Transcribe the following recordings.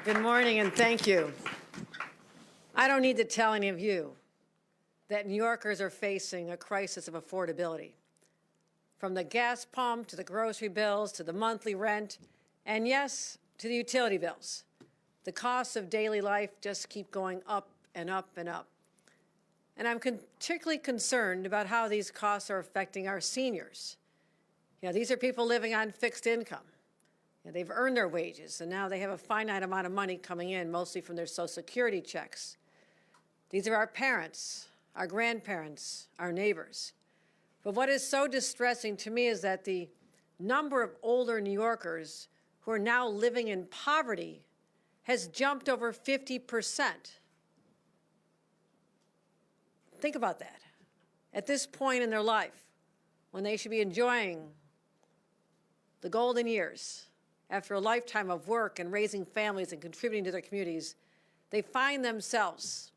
Good morning, and thank you. I don't need to tell any of you that New Yorkers are facing a crisis of affordability. From the gas pump to the grocery bills to the monthly rent, and yes, to the utility bills. The costs of daily life just keep going up and up and up. And I'm particularly concerned about how these costs are affecting our seniors. You know, these are people living on fixed income. You know, they've earned their wages, and now they have a finite amount of money coming in, mostly from their Social Security checks. These are our parents, our grandparents, our neighbors. But what is so distressing to me is that the number of older New Yorkers who are now living in poverty has jumped over 50%. Think about that. At this point in their life, when they should be enjoying the golden years, after a lifetime of work and raising families and contributing to their communities, they find themselves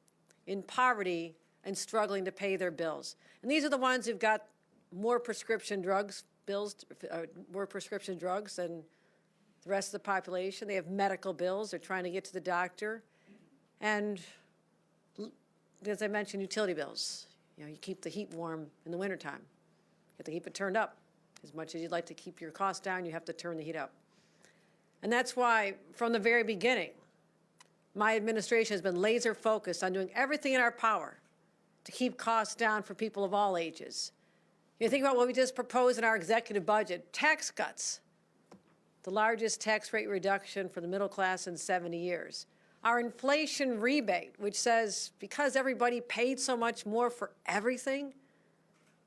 in poverty and struggling to pay their bills. And these are the ones who've got more prescription drugs bills, more prescription drugs than the rest of the population. They have medical bills. They're trying to get to the doctor. And as I mentioned, utility bills. You know, you keep the heat warm in the wintertime. You have to keep it turned up. As much as you'd like to keep your costs down, you have to turn the heat up. And that's why, from the very beginning, my administration has been laser focused on doing everything in our power to keep costs down for people of all ages. You think about what we just proposed in our executive budget, tax cuts, the largest tax rate reduction for the middle class in 70 years. Our inflation rebate, which says because everybody paid so much more for everything,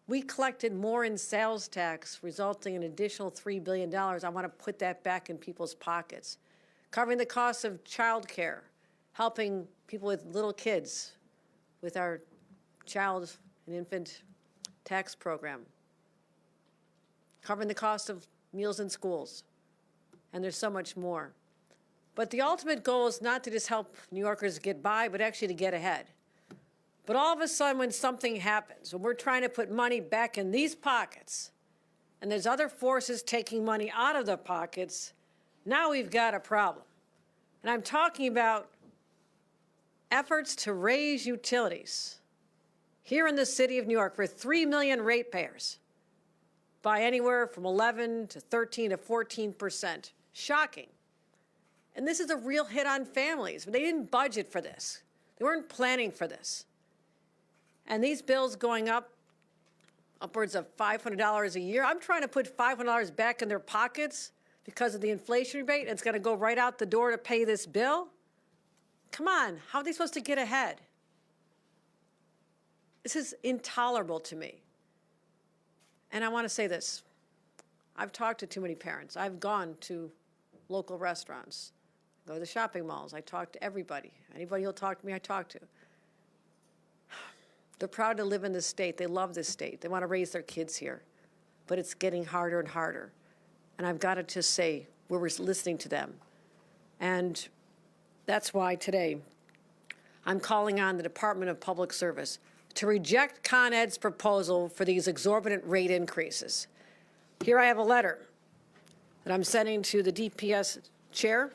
we collected more in sales tax, resulting in an additional $3 billion. I want to put that back in people's pockets. Covering the cost of child care, helping people with little kids with our child and infant tax program. Covering the cost of meals in schools. And there's so much more. But the ultimate goal is not to just help New Yorkers get by, but actually to get ahead. But all of a sudden, when something happens, when we're trying to put money back in these pockets, and there's other forces taking money out of the pockets, now we've got a problem. And I'm talking about efforts to raise utilities here in the city of New York for 3 million ratepayers by anywhere from 11 to 13 to 14%. Shocking. And this is a real hit on families. They didn't budget for this. They weren't planning for this. And these bills going up upwards of $500 a year. I'm trying to put $500 back in their pockets because of the inflation rebate, and it's going to go right out the door to pay this bill? Come on, how are they supposed to get ahead? This is intolerable to me. And I want to say this. I've talked to too many parents. I've gone to local restaurants, go to the shopping malls. I talk to everybody. Anybody who'll talk to me, I talk to. They're proud to live in this state. They love this state. They want to raise their kids here. But it's getting harder and harder. And I've got to just say, we're listening to them. And that's why today I'm calling on the Department of Public Service to reject Con Ed's proposal for these exorbitant rate increases. Here I have a letter that I'm sending to the DPS chair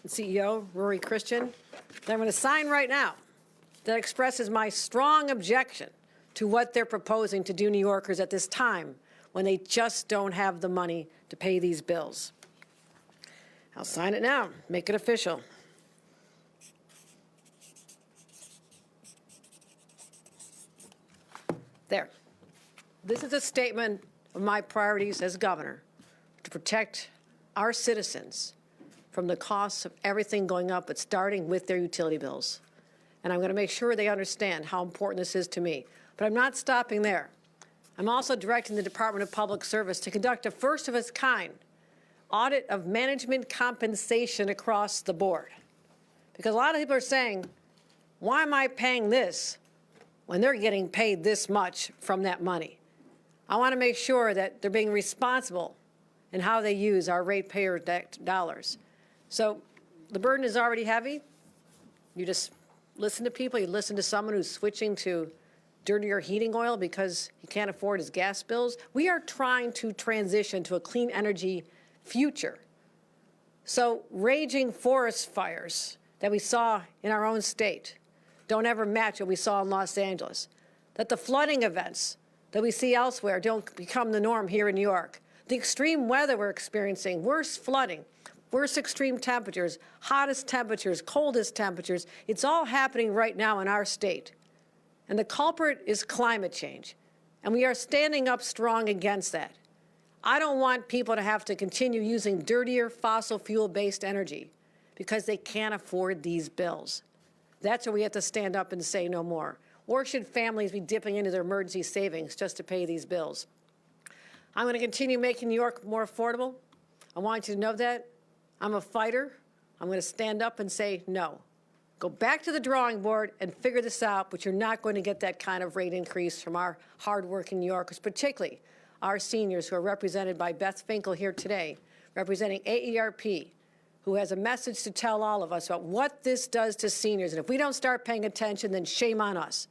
and CEO, Rory Christian, that I'm going to sign right now, that expresses my strong objection to what they're proposing to do New Yorkers at this time when they just don't have the money to pay these bills. I'll sign it now, make it official. There. This is a statement of my priorities as governor to protect our citizens from the costs of everything going up, but starting with their utility bills. And I'm going to make sure they understand how important this is to me. But I'm not stopping there. I'm also directing the Department of Public Service to conduct a first-of-its-kind audit of management compensation across the board. Because a lot of people are saying, why am I paying this when they're getting paid this much from that money? I want to make sure that they're being responsible in how they use our ratepayer dollars. So the burden is already heavy. You just listen to people. You listen to someone who's switching to dirtier heating oil because he can't afford his gas bills. We are trying to transition to a clean energy future. So raging forest fires that we saw in our own state don't ever match what we saw in Los Angeles. That the flooding events that we see elsewhere don't become the norm here in New York. The extreme weather we're experiencing, worse flooding, worse extreme temperatures, hottest temperatures, coldest temperatures, it's all happening right now in our state. And the culprit is climate change. And we are standing up strong against that. I don't want people to have to continue using dirtier fossil fuel-based energy because they can't afford these bills. That's where we have to stand up and say no more. Or should families be dipping into their emergency savings just to pay these bills? I'm going to continue making New York more affordable. I want you to know that. I'm a fighter. I'm going to stand up and say no. Go back to the drawing board and figure this out, but you're not going to get that kind of rate increase from our hardworking New Yorkers, particularly our seniors who are represented by Beth Finkel here today, representing AARP, who has a message to tell all of us about what this does to seniors. And if we don't start paying attention, then shame on us.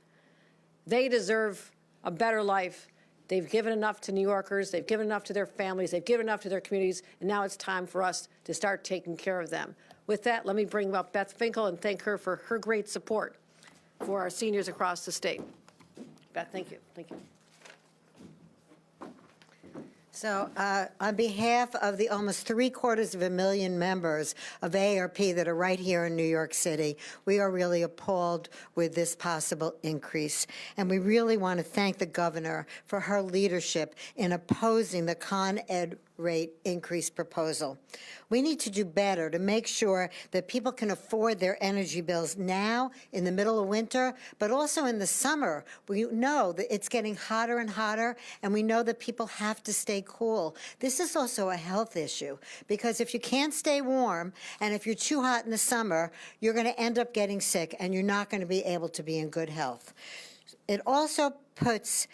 They deserve a better life. They've given enough to New Yorkers. They've given enough to their families. They've given enough to their communities. And now it's time for us to start taking care of them. With that, let me bring up Beth Finkel and thank her for her great support for our seniors across the state. Beth, thank you. Thank you. So on behalf of the almost 750,000 members of AARP that are right here in New York City, we are really appalled with this possible increase. And we really want to thank the governor for her leadership in opposing the Con Ed rate increase proposal. We need to do better to make sure that people can afford their energy bills now in the middle of winter, but also in the summer. We know that it's getting hotter and hotter, and we know that people have to stay cool. This is also a health issue, because if you can't stay warm, and if you're too hot in the summer, you're going to end up getting sick, and you're not going to be able to be in good health. It also puts,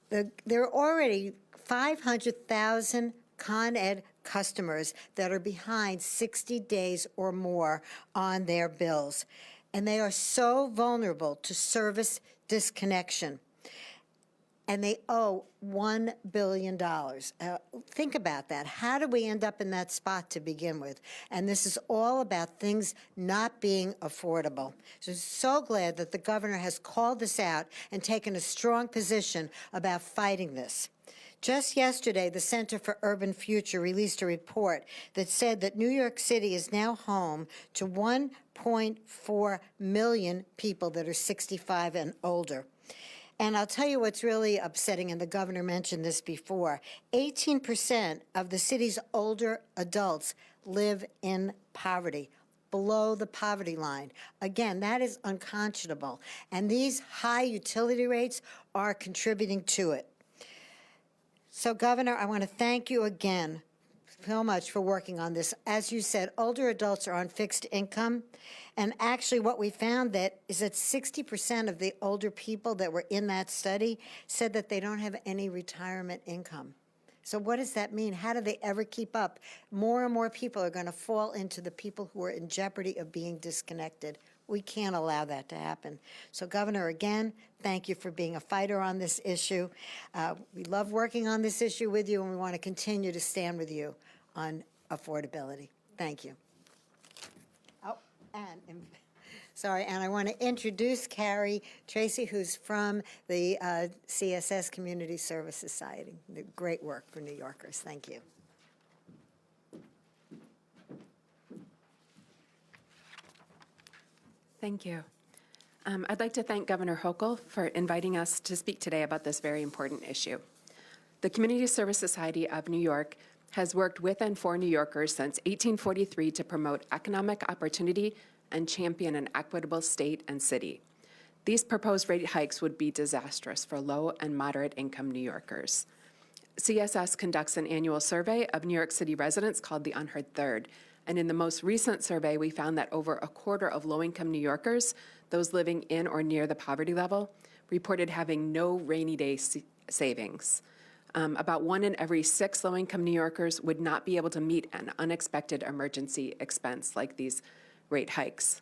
there are already 500,000 Con Ed customers that are behind 60 days or more on their bills. And they are so vulnerable to service disconnection. And they owe $1 billion. Think about that. How did we end up in that spot to begin with? And this is all about things not being affordable. So glad that the governor has called this out and taken a strong position about fighting this. Just yesterday, the Center for Urban Future released a report that said that New York City is now home to 1.4 million people that are 65 and older. And I'll tell you what's really upsetting, and the governor mentioned this before, 18% of the city's older adults live in poverty, below the poverty line. Again, that is unconscionable. And these high utility rates are contributing to it. So, Governor, I want to thank you again so much for working on this. As you said, older adults are on fixed income. And actually what we found is that 60% of the older people that were in that study said that they don't have any retirement income. So what does that mean? How do they ever keep up? More and more people are going to fall into the people who are in jeopardy of being disconnected. We can't allow that to happen. So, Governor, again, thank you for being a fighter on this issue. We love working on this issue with you, and we want to continue to stand with you on affordability. Thank you. Oh, and I want to introduce Carrie Tracy, who's from the CSS Community Service Society. Great work for New Yorkers. Thank you. Thank you. I'd like to thank Governor Hochul for inviting us to speak today about this very important issue. The Community Service Society of New York has worked with and for New Yorkers since 1843 to promote economic opportunity and champion an equitable state and city. These proposed rate hikes would be disastrous for low and moderate income New Yorkers. CSS conducts an annual survey of New York City residents called the Unheard Third. And in the most recent survey, we found that over a quarter of low-income New Yorkers, those living in or near the poverty level, reported having no rainy day savings. About 1 in every 6 low-income New Yorkers would not be able to meet an unexpected emergency expense like these rate hikes.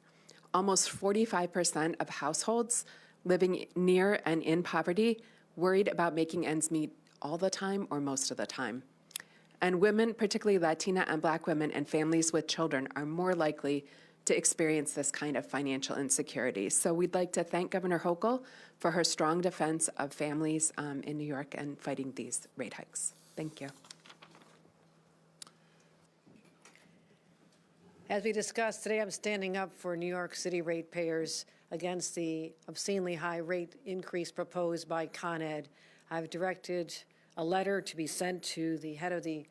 Almost 45% of households living near and in poverty worried about making ends meet all the time or most of the time. And women, particularly Latina and Black women and families with children, are more likely to experience this kind of financial insecurity. So we'd like to thank Governor Hochul for her strong defense of families in New York and fighting these rate hikes. Thank you. As we discussed today, I'm standing up for New York City ratepayers against the obscenely high rate increase proposed by Con Ed. I've directed a letter to be sent to the head of the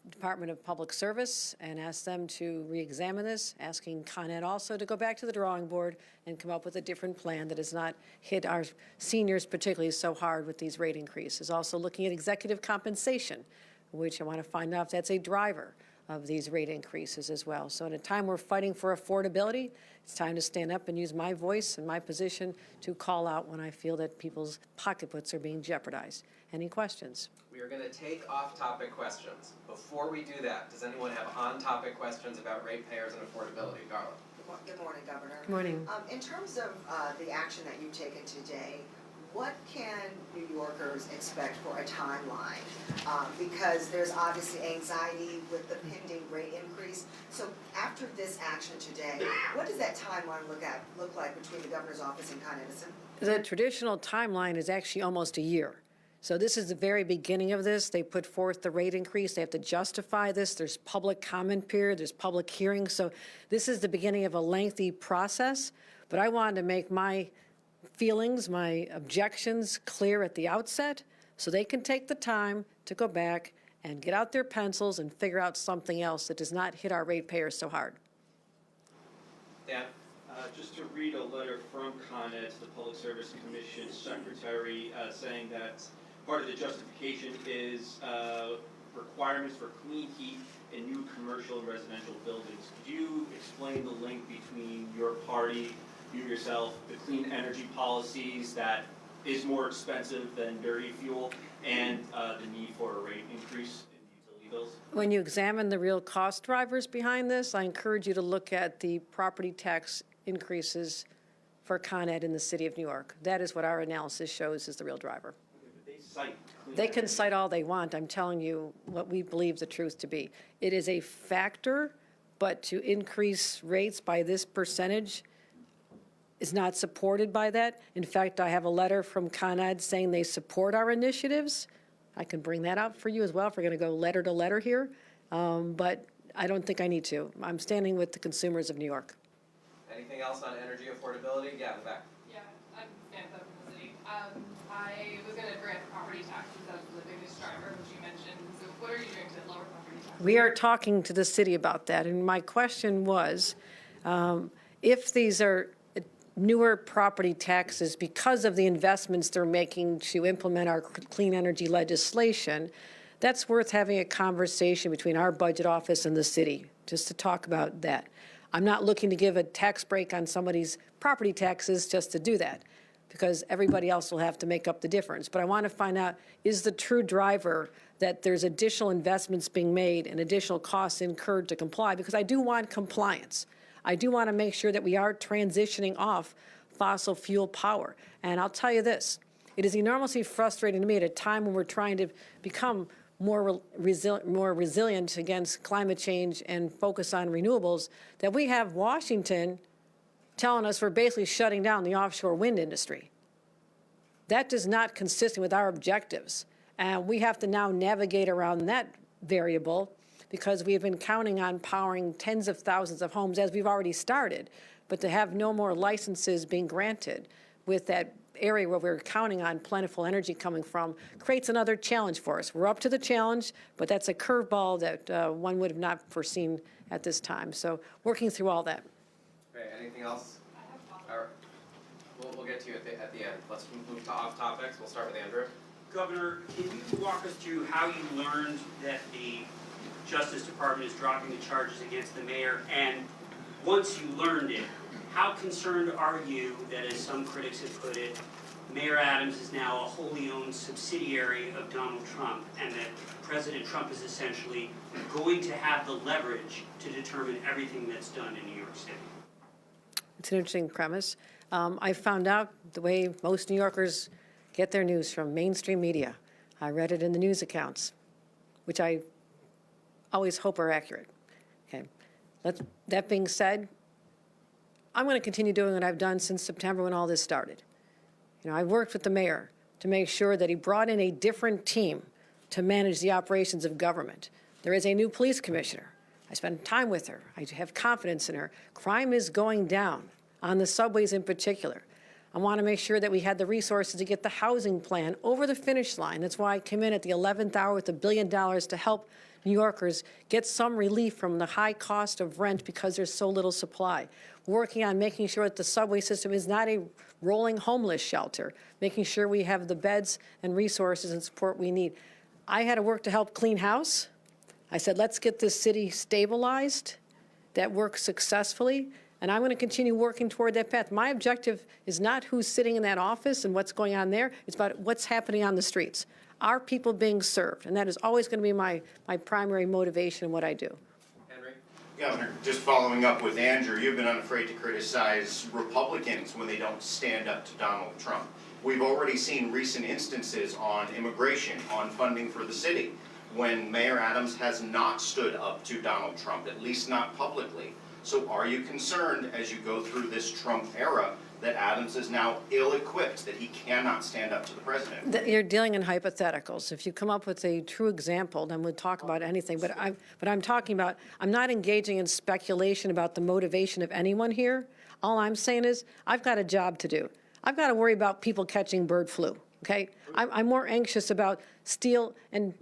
Department of Public Service and asked them to re-examine this, asking Con Ed also to go back to the drawing board and come up with a different plan that does not hit our seniors particularly so hard with these rate increases. Also looking at executive compensation, which I want to find out if that's a driver of these rate increases as well. So at a time we're fighting for affordability, it's time to stand up and use my voice and my position to call out when I feel that people's pocketbooks are being jeopardized. Any questions? We are going to take off-topic questions. Before we do that, does anyone have on-topic questions about ratepayers and affordability? Garland. Good morning, Governor. Good morning. In terms of the action that you've taken today, what can New Yorkers expect for a timeline? Because there's obviously anxiety with the pending rate increase. So after this action today, what does that timeline look like between the governor's office and Con Edison? The traditional timeline is actually almost a year. So this is the very beginning of this. They put forth the rate increase. They have to justify this. There's public comment period. There's public hearings. So this is the beginning of a lengthy process. But I wanted to make my feelings, my objections clear at the outset so they can take the time to go back and get out their pencils and figure out something else that does not hit our ratepayers so hard. Dan? Just to read a letter from Con Ed to the Public Service Commission Secretary saying that part of the justification is requirements for clean heat in new commercial and residential buildings. Could you explain the link between your party, you yourself, the clean energy policies that is more expensive than dirty fuel, and the need for a rate increase in utility bills? When you examine the real cost drivers behind this, I encourage you to look at the property tax increases for Con Ed in the city of New York. That is what our analysis shows is the real driver. Okay, but they cite clean They can energy. cite all they want. I'm telling you what we believe the truth to be. It is a factor, but to increase rates by this percentage is not supported by that. In fact, I have a letter from Con Ed saying they support our initiatives. I can bring that out for you as well if we're going to go letter to letter here. But I don't think I need to. I'm standing with the consumers of New York. Anything else on energy affordability? Yeah, in the back. Yeah, I'm Samantha from the city. I was going to grant property taxes as the biggest driver, which you mentioned. So what are you doing to lower property taxes? We are talking to the city about that, and my question was, if these are newer property taxes because of the investments they're making to implement our clean energy legislation, that's worth having a conversation between our budget office and the city, just to talk about that. I'm not looking to give a tax break on somebody's property taxes just to do that, because everybody else will have to make up the difference. But I want to find out, is the true driver that there's additional investments being made and additional costs incurred to comply? Because I do want compliance. I do want to make sure that we are transitioning off fossil fuel power. And I'll tell you this, it is enormously frustrating to me at a time when we're trying to become more resilient against climate change and focus on renewables, that we have Washington telling us we're basically shutting down the offshore wind industry. That is not consistent with our objectives. And we have to now navigate around that variable because we have been counting on powering tens of thousands of homes, as we've already started. But to have no more licenses being granted with that area where we're counting on plentiful energy coming from creates another challenge for us. We're up to the challenge, but that's a curveball that one would have not foreseen at this time. So working through all that. Okay, anything else? All right. We'll get to you at the end. Let's move to off topics. We'll start with Andrew. Governor, can you walk us through how you learned that the Justice Department is dropping the charges against the mayor? And once you learned it, how concerned are you that, as some critics have put it, Mayor Adams is now a wholly owned subsidiary of Donald Trump, and that President Trump is essentially going to have the leverage to determine everything that's done in New York City? It's an interesting premise. I found out the way most New Yorkers get their news from mainstream media. I read it in the news accounts, which I always hope are accurate. Okay. That being said, I'm going to continue doing what I've done since September when all this started. You know, I worked with the mayor to make sure that he brought in a different team to manage the operations of government. There is a new police commissioner. I spent time with her. I have confidence in her. Crime is going down, on the subways in particular. I want to make sure that we had the resources to get the housing plan over the finish line. That's why I came in at the 11th hour with $1 billion to help New Yorkers get some relief from the high cost of rent because there's so little supply. Working on making sure that the subway system is not a rolling homeless shelter, making sure we have the beds and resources and support we need. I had to work to help clean house. I said, let's get this city stabilized. That worked successfully, and I'm going to continue working toward that path. My objective is not who's sitting in that office and what's going on there. It's about what's happening on the streets. Are people being served? And that is always going to be my primary motivation in what I do. Henry? Governor, just following up with Andrew, you've been unafraid to criticize Republicans when they don't stand up to Donald Trump. We've already seen recent instances on immigration, on funding for the city, when Mayor Adams has not stood up to Donald Trump, at least not publicly. So are you concerned as you go through this Trump era that Adams is now ill-equipped, that he cannot stand up to the president? You're dealing in hypotheticals. If you come up with a true example, then we'll talk about anything. But I'm talking about, I'm not engaging in speculation about the motivation of anyone here. All I'm saying is, I've got a job to do. I've got to worry about people catching bird flu, okay? I'm more anxious about steel and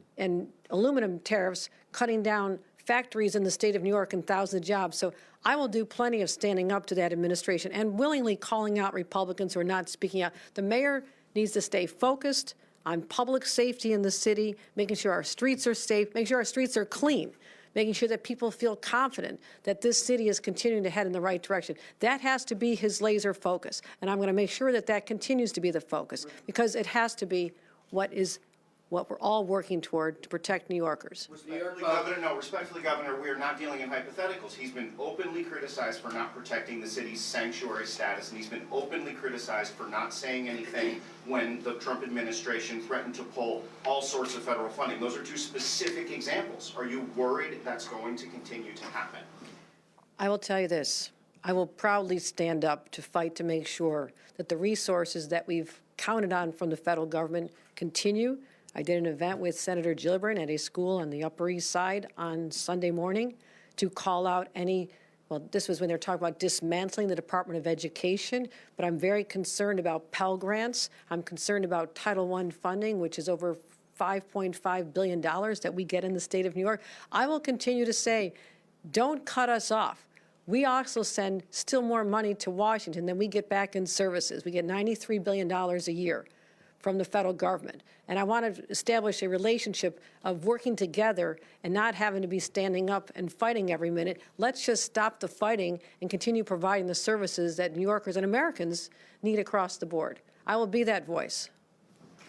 aluminum tariffs cutting down factories in the state of New York and thousands of jobs. So I will do plenty of standing up to that administration and willingly calling out Republicans who are not speaking out. The mayor needs to stay focused on public safety in the city, making sure our streets are safe, making sure our streets are clean, making sure that people feel confident that this city is continuing to head in the right direction. That has to be his laser focus. And I'm going to make sure that that continues to be the focus, because it has to be what we're all working toward to protect New Yorkers. Respectfully, Governor, we are not dealing in hypotheticals. He's been openly criticized for not protecting the city's sanctuary status, and he's been openly criticized for not saying anything when the Trump administration threatened to pull all sorts of federal funding. Those are two specific examples. Are you worried that's going to continue to happen? I will tell you this. I will proudly stand up to fight to make sure that the resources that we've counted on from the federal government continue. I did an event with Senator Gillibrand at a school on the Upper East Side on Sunday morning to call out this was when they were talking about dismantling the Department of Education, but I'm very concerned about Pell Grants. I'm concerned about Title I funding, which is over $5.5 billion that we get in the state of New York. I will continue to say, don't cut us off. We also send still more money to Washington than we get back in services. We get $93 billion a year from the federal government. And I want to establish a relationship of working together and not having to be standing up and fighting every minute. Let's just stop the fighting and continue providing the services that New Yorkers and Americans need across the board. I will be that voice.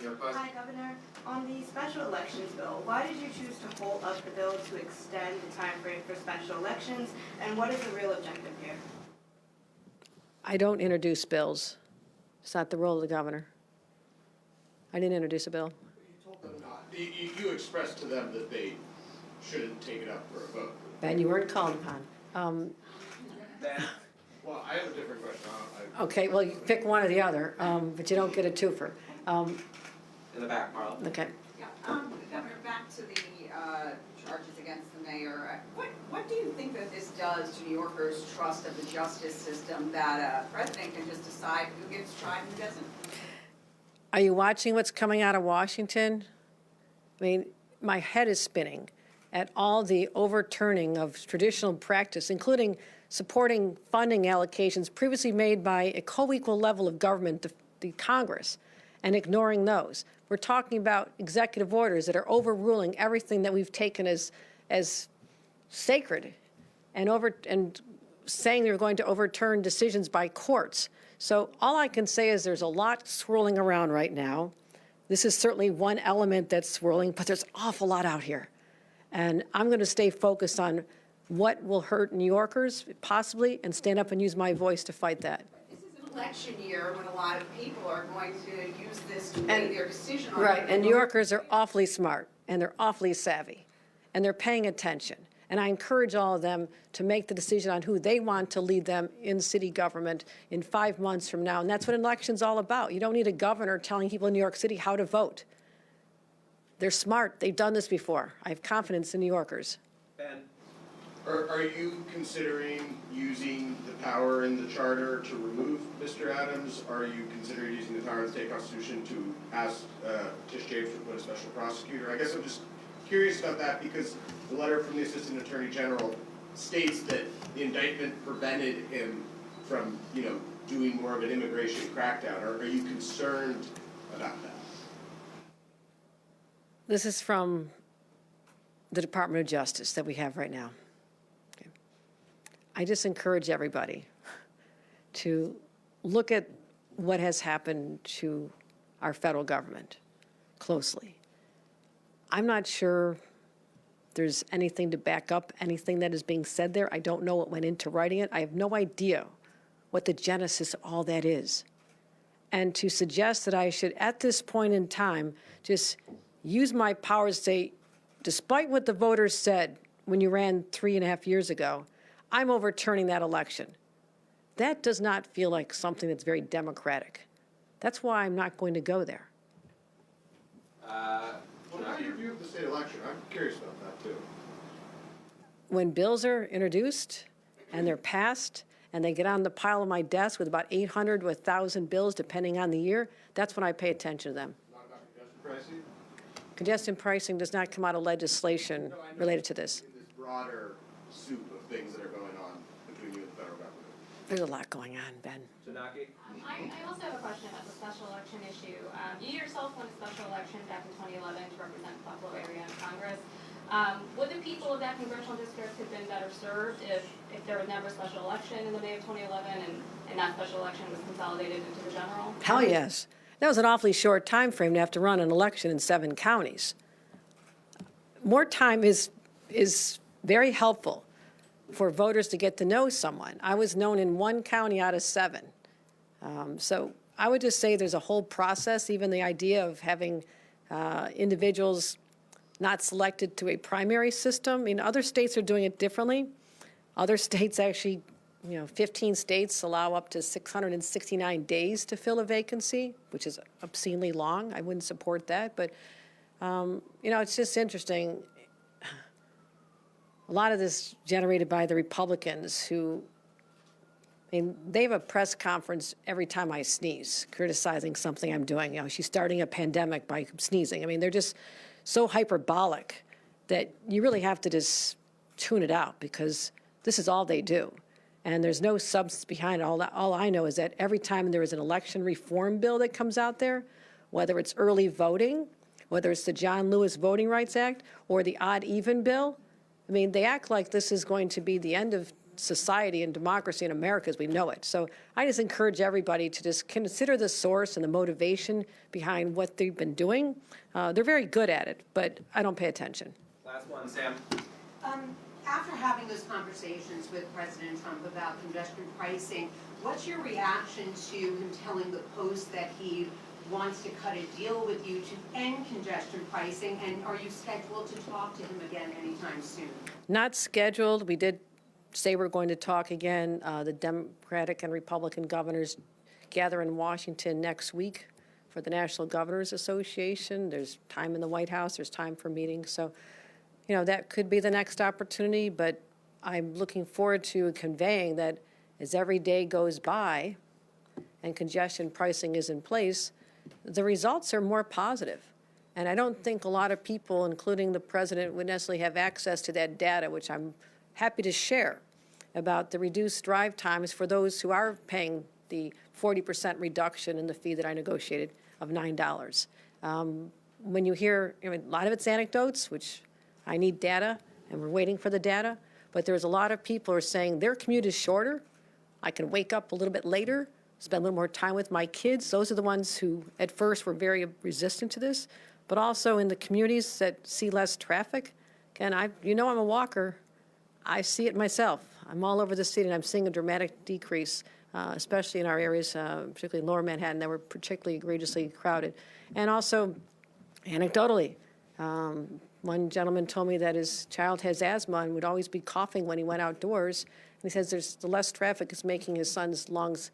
Hi, Governor. On the special elections bill, why did you choose to hold up the bill to extend the time frame for special elections, and what is the real objective here? I don't introduce bills. It's not the role of the governor. I didn't introduce a bill. You told them not. You expressed to them that they shouldn't take it up for a vote. Ben, you weren't called upon. Well, I have a different question. Okay, well, you pick one or the other, but you don't get a twofer. In the back, Marla. Okay. Yeah, Governor, back to the charges against the mayor. What do you think that this does to New Yorkers' trust of the justice system, that a president can just decide who gets tried and who doesn't? Are you watching what's coming out of Washington? I mean, my head is spinning at all the overturning of traditional practice, including supporting funding allocations previously made by a co-equal level of government, the Congress, and ignoring those. We're talking about executive orders that are overruling everything that we've taken as sacred and saying they're going to overturn decisions by courts. So all I can say is there's a lot swirling around right now. This is certainly one element that's swirling, but there's an awful lot out here. And I'm going to stay focused on what will hurt New Yorkers, possibly, and stand up and use my voice to fight that. This is an election year when a lot of people are going to use this to weigh their decision on. Right, and New Yorkers are awfully smart, and they're awfully savvy. and they're paying attention. And I encourage all of them to make the decision on who they want to lead them in city government in 5 months from now. And that's what an election's all about. You don't need a governor telling people in New York City how to vote. They're smart. They've done this before. I have confidence in New Yorkers. Ben? Are you considering using the power in the charter to remove Mr. Adams? Are you considering using the power in the state constitution to ask Tish James to put a special prosecutor? I guess I'm just curious about that because the letter from the Assistant Attorney General states that the indictment prevented him from, doing more of an immigration crackdown. Are you concerned about that? This is from the Department of Justice that we have right now. Okay. I just encourage everybody to look at what has happened to our federal government closely. I'm not sure there's anything to back up anything that is being said there. I don't know what went into writing it. I have no idea what the genesis of all that is. And to suggest that I should, at this point in time, just use my powers to say, despite what the voters said when you ran 3.5 years ago, I'm overturning that election. That does not feel like something that's very democratic. That's why I'm not going to go there. What about your view of the state election? I'm curious about that too. When bills are introduced and they're passed and they get on the pile of my desk with about 800 to 1,000 bills, depending on the year, that's when I pay attention to them. Not about congestion pricing? Congestion pricing does not come out of legislation related to this. In this broader soup of things that are going on between you and the federal government. There's a lot going on, Ben. Tanaki? I also have a question about the special election issue. You yourself won a special election back in 2011 to represent the Buffalo area in Congress. Would the people of that congressional district have been better served if there was never a special election in the May of 2011 and that special election was consolidated into the general? Hell yes. That was an awfully short time frame to have to run an election in 7 counties. More time is very helpful for voters to get to know someone. I was known in 1 county out of 7. So I would just say there's a whole process, even the idea of having individuals not selected to a primary system. I mean, other states are doing it differently. Other states actually, 15 states allow up to 669 days to fill a vacancy, which is obscenely long. I wouldn't support that. But, it's just interesting. A lot of this generated by the Republicans who, they have a press conference every time I sneeze, criticizing something I'm doing. She's starting a pandemic by sneezing. They're just so hyperbolic that you really have to just tune it out because this is all they do. And there's no substance behind it. All I know is that every time there is an election reform bill that comes out there, whether it's early voting, whether it's the John Lewis Voting Rights Act or the odd-even bill, they act like this is going to be the end of society and democracy in America as we know it. So I just encourage everybody to just consider the source and the motivation behind what they've been doing. They're very good at it, but I don't pay attention. Last one, Sam. After having those conversations with President Trump about congestion pricing, what's your reaction to him telling the Post that he wants to cut a deal with you to end congestion pricing, and are you scheduled to talk to him again anytime soon? Not scheduled. We did say we're going to talk again. The Democratic and Republican governors gather in Washington next week for the National Governors Association. There's time in the White House. There's time for meetings. So, that could be the next opportunity, but I'm looking forward to conveying that as every day goes by and congestion pricing is in place, the results are more positive. And I don't think a lot of people, including the president, would necessarily have access to that data, which I'm happy to share, about the reduced drive times for those who are paying the 40% reduction in the fee that I negotiated of $9. When you hear, a lot of it's anecdotes, which I need data, and we're waiting for the data, but there's a lot of people who are saying their commute is shorter. I can wake up a little bit later, spend a little more time with my kids. Those are the ones who at first were very resistant to this, but also in the communities that see less traffic. And I'm a walker. I see it myself. I'm all over the city, and I'm seeing a dramatic decrease, especially in our areas, particularly Lower Manhattan, that were particularly egregiously crowded. And also, anecdotally, One gentleman told me that his child has asthma and would always be coughing when he went outdoors. And he says the less traffic is making his son's lungs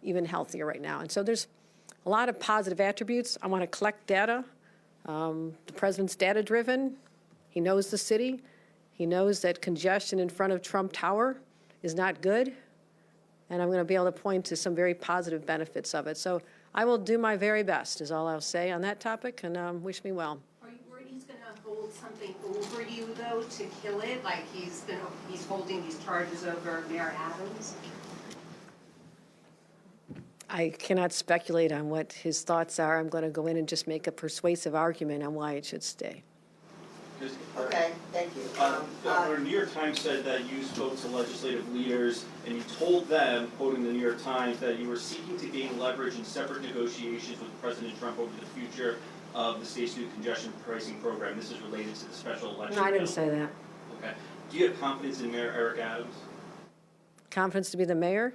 even healthier right now. And so there's a lot of positive attributes. I want to collect data. The president's data-driven. He knows the city. He knows that congestion in front of Trump Tower is not good. And I'm going to be able to point to some very positive benefits of it. So I will do my very best, is all I'll say on that topic, and wish me well. Are you worried he's going to hold something over you, though, to kill it? Like he's holding these charges over Mayor Adams? I cannot speculate on what his thoughts are. I'm going to go in and just make a persuasive argument on why it should stay. Okay, thank you. The New York Times said that you spoke to legislative leaders and you told them, quoting the New York Times, that you were seeking to gain leverage in separate negotiations with President Trump over the future of the state's new congestion pricing program. This is related to the special election. No, I didn't say that. Okay. Do you have confidence in Mayor Eric Adams? Confidence to be the mayor.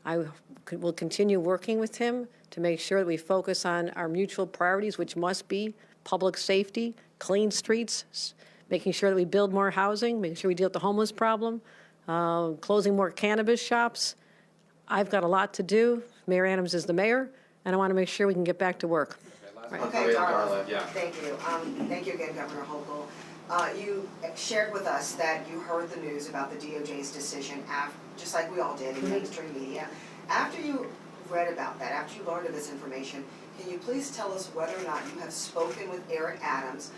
I will continue working with him to make sure that we focus on our mutual priorities, which must be public safety, clean streets, making sure that we build more housing, making sure we deal with the homeless problem, closing more cannabis shops. I've got a lot to do. Mayor Adams is the mayor, and I want to make sure we can get back to work. Okay, Darla, thank you. Thank you again, Governor Hochul. You shared with us that you heard the news about the DOJ's decision, just like we all did in mainstream media. After you read about that, after you learned of this information, can you please tell us whether or not you have spoken with Eric Adams?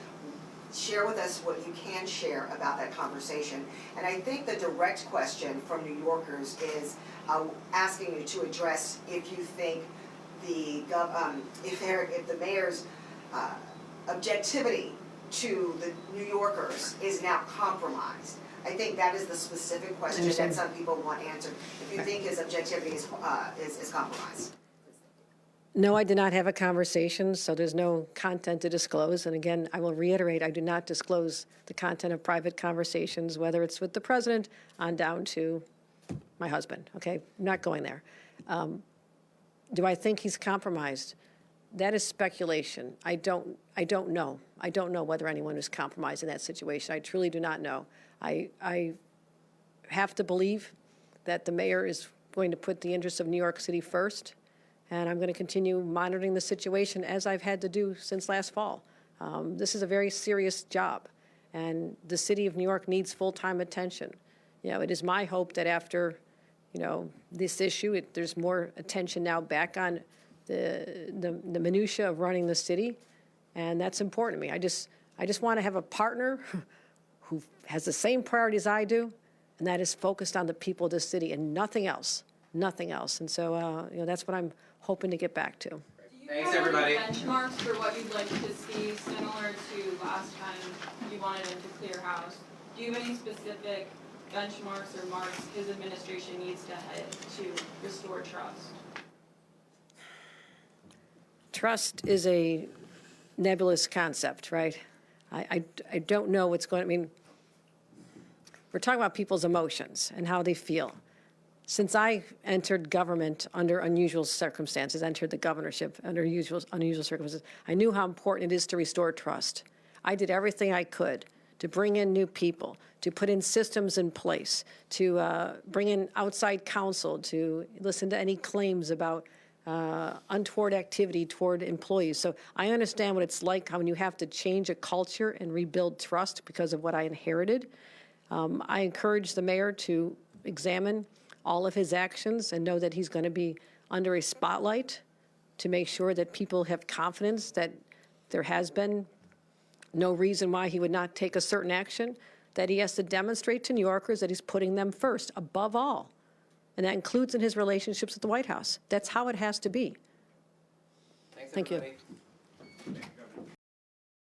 Share with us what you can share about that conversation. And I think the direct question from New Yorkers is asking you to address if you think if the mayor's objectivity to the New Yorkers is now compromised. I think that is the specific question that some people want answered. If you think his objectivity is compromised. No, I did not have a conversation, so there's no content to disclose. And again, I will reiterate, I do not disclose the content of private conversations, whether it's with the president on down to my husband, okay? I'm not going there. Do I think he's compromised? That is speculation. I don't know. I don't know whether anyone is compromised in that situation. I truly do not know. I have to believe that the mayor is going to put the interests of New York City first, and I'm going to continue monitoring the situation as I've had to do since last fall. This is a very serious job, and the city of New York needs full-time attention. You know, it is my hope that after, you know, this issue, there's more attention now back on the minutia of running the city, and that's important to me. I just want to have a partner who has the same priorities I do, and that is focused on the people of the city and nothing else, nothing else. And so, you know, that's what I'm hoping to get back to. Thanks, everybody. Do you have any benchmarks for what you'd like to see, similar to last time you wanted him to clear house? Do you have any specific benchmarks or marks his administration needs to hit to restore trust? Trust is a nebulous concept, right? I don't know what's going to, I mean, we're talking about people's emotions and how they feel. Since I entered government under unusual circumstances, entered the governorship under unusual circumstances, I knew how important it is to restore trust. I did everything I could to bring in new people, to put in systems in place, to bring in outside counsel, to listen to any claims about untoward activity toward employees. So I understand what it's like when you have to change a culture and rebuild trust because of what I inherited. I encourage the mayor to examine all of his actions and know that he's going to be under a spotlight to make sure that people have confidence that there has been no reason why he would not take a certain action, that he has to demonstrate to New Yorkers that he's putting them first, above all. And that includes in his relationships with the White House. That's how it has to be. Thanks, Thank you. everybody.